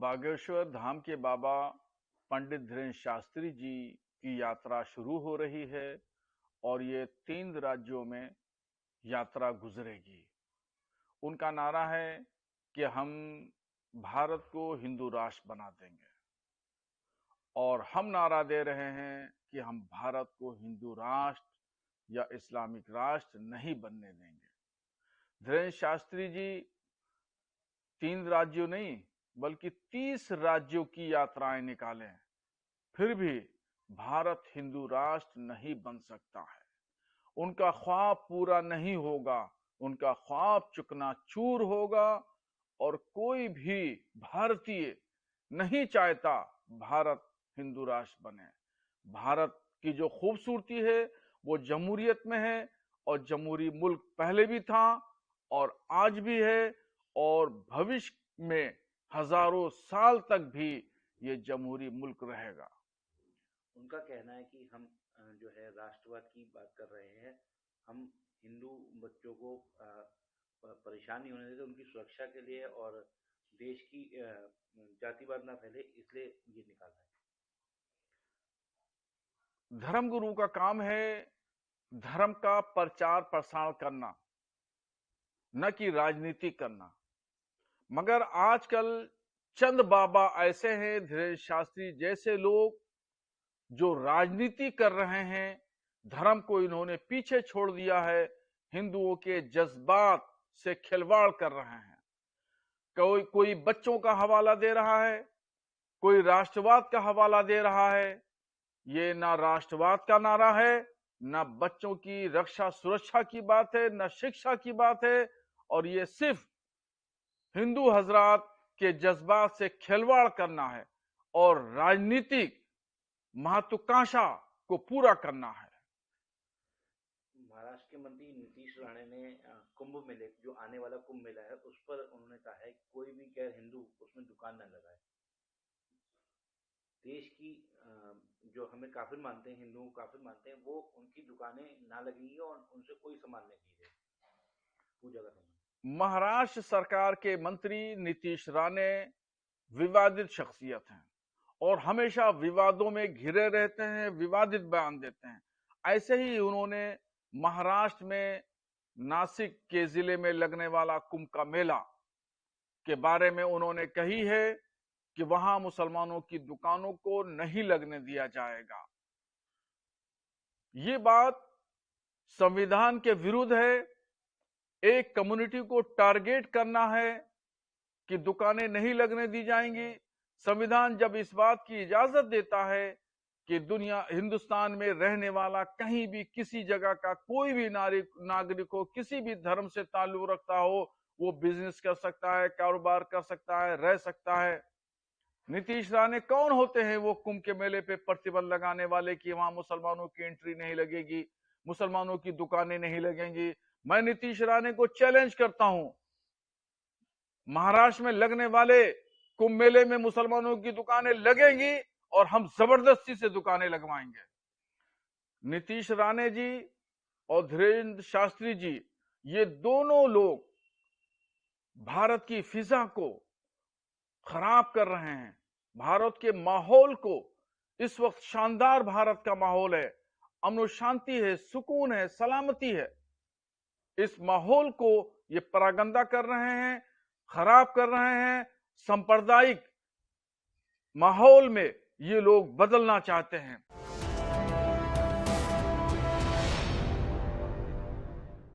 बागेश्वर धाम के बाबा पंडित धीरेन्द्र शास्त्री जी की यात्रा शुरू हो रही है और ये 3 राज्यों में यात्रा गुजरेगी। उनका नारा है कि हम भारत को हिंदू राष्ट्र बना देंगे और हम नारा दे रहे हैं कि हम भारत को हिंदू राष्ट्र या इस्लामिक राष्ट्र नहीं बनने देंगे। धीरेन्द्र शास्त्री जी 3 राज्यों नहीं बल्कि 30 राज्यों की यात्राएं निकालें, फिर भी भारत हिंदू राष्ट्र नहीं बन सकता है। उनका ख्वाब पूरा नहीं होगा, उनका ख्वाब चकनाचूर होगा और कोई भी भारतीय नहीं चाहता भारत हिंदू राष्ट्र बने। भारत की जो खूबसूरती है वो जमहूरियत में है और जमहूरी मुल्क पहले भी था और आज भी है और भविष्य में हजारों साल तक भी ये जमहूरी मुल्क रहेगा। उनका कहना है कि हम जो है राष्ट्रवाद की बात कर रहे हैं, हम हिंदू बच्चों को परेशान नहीं होने देते, उनकी सुरक्षा के लिए और देश की जातिवाद ना फैले, इसलिए ये निकाला है। धर्मगुरु का काम है धर्म का प्रचार प्रसार करना, न कि राजनीति करना। मगर आजकल चंद बाबा ऐसे हैं, धीरेन्द्र शास्त्री जैसे लोग, जो राजनीति कर रहे हैं। धर्म को इन्होंने पीछे छोड़ दिया है, हिंदुओं के जज्बात से खिलवाड़ कर रहे हैं। कोई बच्चों का हवाला दे रहा है, कोई राष्ट्रवाद का हवाला दे रहा है। ये ना राष्ट्रवाद का नारा है, ना बच्चों की रक्षा सुरक्षा की बात है, ना शिक्षा की बात है, और ये सिर्फ हिंदू हजरात के जज्बात से खिलवाड़ करना है और राजनीतिक महत्वाकांक्षा को पूरा करना है। महाराष्ट्र के मंत्री नीतीश राणे ने कुंभ मेले, जो आने वाला कुंभ मेला है, उस पर उन्होंने कहा है कि कोई भी गैर हिंदू उसमें दुकान न लगाए। देश की जो हमें काफिर मानते हैं, हिंदुओं को काफिर मानते हैं, वो उनकी दुकानें ना लगेंगी और उनसे कोई सामान नहीं खरीदे पूजा का सामान। महाराष्ट्र सरकार के मंत्री नीतीश राणे विवादित शख्सियत हैं और हमेशा विवादों में घिरे रहते हैं, विवादित बयान देते हैं। ऐसे ही उन्होंने महाराष्ट्र में नासिक के जिले में लगने वाला कुंभ का मेला के बारे में उन्होंने कही है कि वहां मुसलमानों की दुकानों को नहीं लगने दिया जाएगा। ये बात संविधान के विरुद्ध है। एक कम्युनिटी को टारगेट करना है कि दुकानें नहीं लगने दी जाएंगी। संविधान जब इस बात की इजाजत देता है कि दुनिया हिंदुस्तान में रहने वाला कहीं भी किसी जगह का कोई भी नागरिक हो, किसी भी धर्म से ताल्लुक रखता हो, वो बिजनेस कर सकता है, कारोबार कर सकता है, रह सकता है। नीतीश राणे कौन होते हैं वो कुंभ के मेले पे प्रतिबंध लगाने वाले कि वहां मुसलमानों की एंट्री नहीं लगेगी, मुसलमानों की दुकानें नहीं लगेंगी। मैं नीतीश राणे को चैलेंज करता हूं, महाराष्ट्र में लगने वाले कुंभ मेले में मुसलमानों की दुकानें लगेंगी और हम जबरदस्ती से दुकानें लगवाएंगे। नीतीश राणे जी और धीरेन्द्र शास्त्री जी, ये दोनों लोग भारत की फिजा को खराब कर रहे हैं। भारत के माहौल को, इस वक्त शानदार भारत का माहौल है, अमन शांति है, सुकून है, सलामती है। इस माहौल को ये परागंदा कर रहे हैं, खराब कर रहे हैं। सांप्रदायिक माहौल में ये लोग बदलना चाहते हैं।